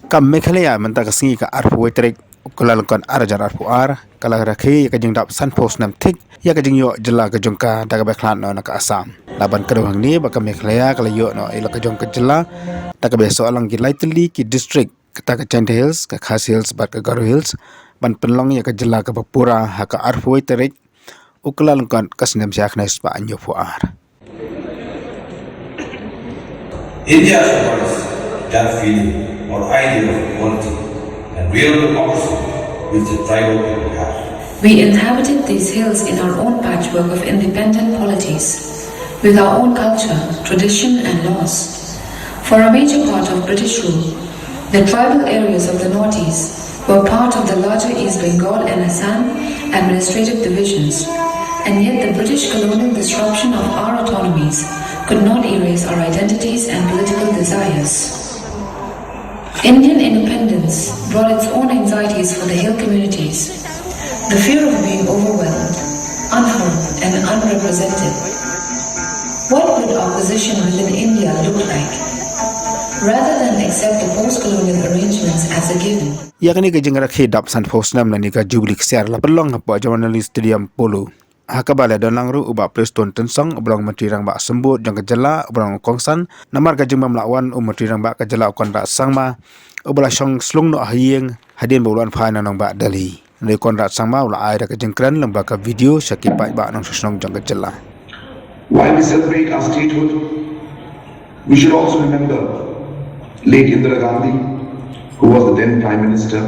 Meghalaya mentaka singi ka arfu wetrik kulalkan arajar arfu kala rakhe ka jing dap san Snem tik ya ka jing yo Jylla ka jongka daga Khlam no ka Assam laban kedong ni baka Meghalaya kala yo no ila ka jong ka Jylla daga beso alang ki lightly ki district ka Chand Hills ka Khas Hills bat ka Garo Hills ban penlong ya ka Jylla ka Bapura ha ka arfu wetrik kulalkan ka Snem syak nes pa anyo India supports that feeling or idea of equality and real democracy which the tribal people have. We inhabited these hills in our own patchwork of independent polities, with our own culture, tradition and laws. For a major part of British rule, the tribal areas of the Northeast were part of the larger East Bengal and Assam administrative divisions, and yet the British colonial disruption of our autonomies could not erase our identities and political desires. Indian independence brought its own anxieties for the hill communities. The fear of being overwhelmed, unheard and unrepresented. What would our position within India look like? Rather than accept the post-colonial arrangements as a given. Yakni ka jing Rakhe Dap san Snem na ni ka jublik siar la pelong po journalist stadium polo. Hakabala donang ru uba preston tensong oblong menteri rang ba sembut jang ka Jylla oblong kongsan namar ka jing mamlawan menteri rang ba ka Jylla kon ra sangma obla song slung no hayeng hadin boluan phana nong ba dali ne kon ra sangma ula ai ka jing kran lamba ka video sakipai ba nong sosnong jang ka Jylla. While we celebrate our statehood, we should also remember late Indira Gandhi, who was the then Prime Minister,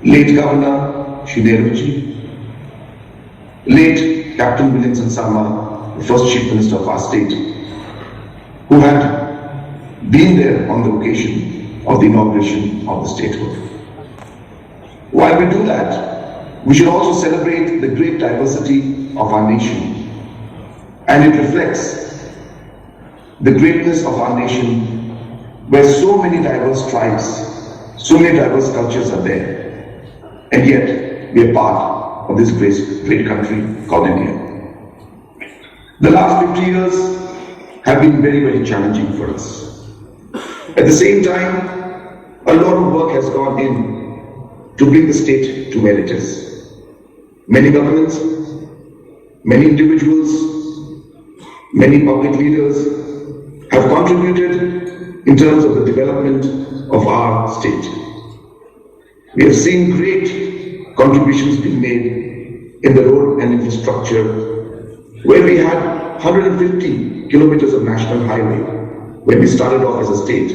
late Governor Shri Nehruji, late Captain Williamson Sarma, the first Chief Minister of our state, who had been there on the occasion of the inauguration of the statehood. While we do that, we should also celebrate the great diversity of our nation, and it reflects the greatness of our nation, where so many diverse tribes, so many diverse cultures are there, and yet we are part of this great country called India. The last 50 years have been very, very challenging for us. At the same time, a lot of work has gone in to bring the state to where it is. Many governments, many individuals, many public leaders have contributed in terms of the development of our state. We have seen great contributions being made in the road and infrastructure, where we had 150 kilometers of national highway when we started off as a state,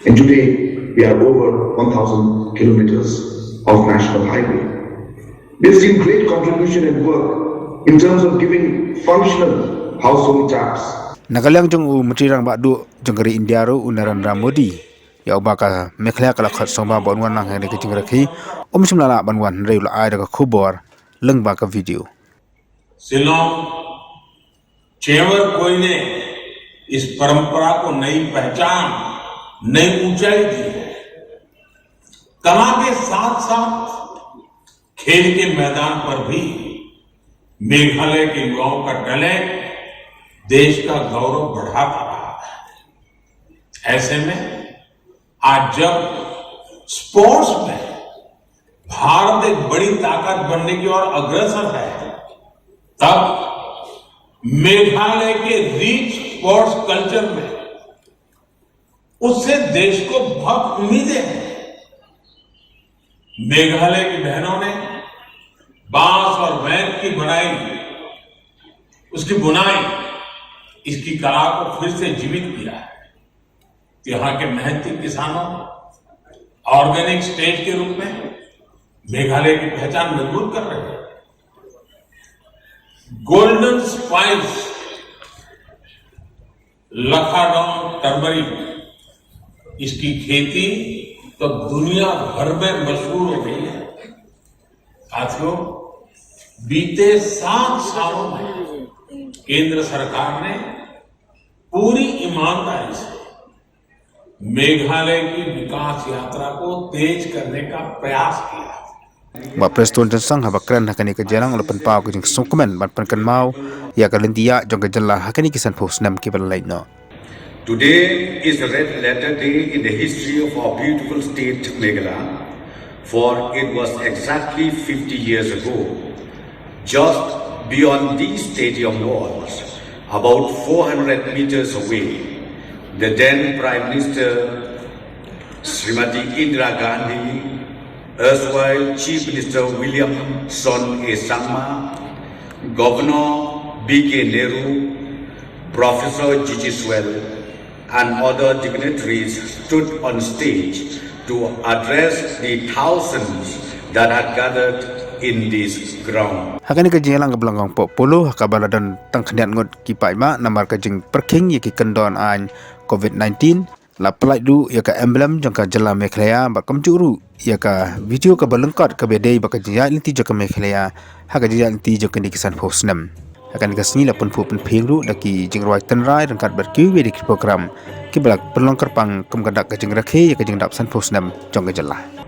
and today we are over 1,000 kilometers of national highway. We have seen great contribution and work in terms of giving functional household taps. Nagalang jong menteri rang ba du jong kari India ro Narendra Modi ya ubaka Meghalaya kala khat soma bonwan nang hene ke jing rakhi simlala banwan reul ai da khubor leng ba ka video Shillong चेवर कोई ने इस परंपरा को नई पहचान नई ऊंचाई दी है। कला के साथ साथ खेल के मैदान पर भी मेघालय के युवाओं का टैलेंट देश का गौरव बढ़ाता रहा है। ऐसे में आज जब स्पोर्ट्स में भारत एक बड़ी ताकत बनने की ओर अग्रसर है, तब मेघालय के रिच स्पोर्ट्स कल्चर में उससे देश को बहुत उम्मीदें हैं। मेघालय की बहनों ने बांस और वैन की बनाई, उसकी बुनाई, इसकी कला को फिर से जीवित किया है। यहाँ के मेहनती किसानों ऑर्गेनिक स्टेट के रूप में मेघालय की पहचान मजबूत कर रहे हैं। गोल्डन स्पाइस लखाडोंग टर्मरिक, इसकी खेती तो दुनिया भर में मशहूर हो गई है। साथियों, बीते 7 सालों में केंद्र सरकार ने पूरी ईमानदारी से मेघालय की विकास यात्रा को तेज करने का प्रयास किया। ba preston tensang habakran hakani ka jarang lepan pau ka jing sungkumen ban pan kan mau ya ka lentia jong ka Jylla hakani kisan Snem ki balai no Today is a red letter day in the history of our beautiful state Meghalaya, for it was exactly 50 years ago, just beyond these stadium walls, about 400 meters away, the then Prime Minister Srimati Indira Gandhi, erstwhile Chief Minister William Son A. Sangma, Governor B.K. Nehru, Professor G.G. Swell, and other dignitaries stood on stage to address the thousands that had gathered in this ground. Hakani ka jelang ka belanggang polo ka baladan tang khniat ngot ki pai ma namar ka jing perking ye ki kendon an COVID-19 la pelai du ya ka emblem jang ka Jylla Meghalaya ba kam juru ya ka video ka balengkot ka bedai ba ka jia inti jo ka Meghalaya ha ka jia inti jo ka ni kisan post Snem akan ka sini la pun pu pen phelu da ki jing roi tan rai rangkat ber ki we di program ki balak pelongkar pang kum ka dak ka jing rakhe ya ka jing dap san post Snem jong ka Jylla.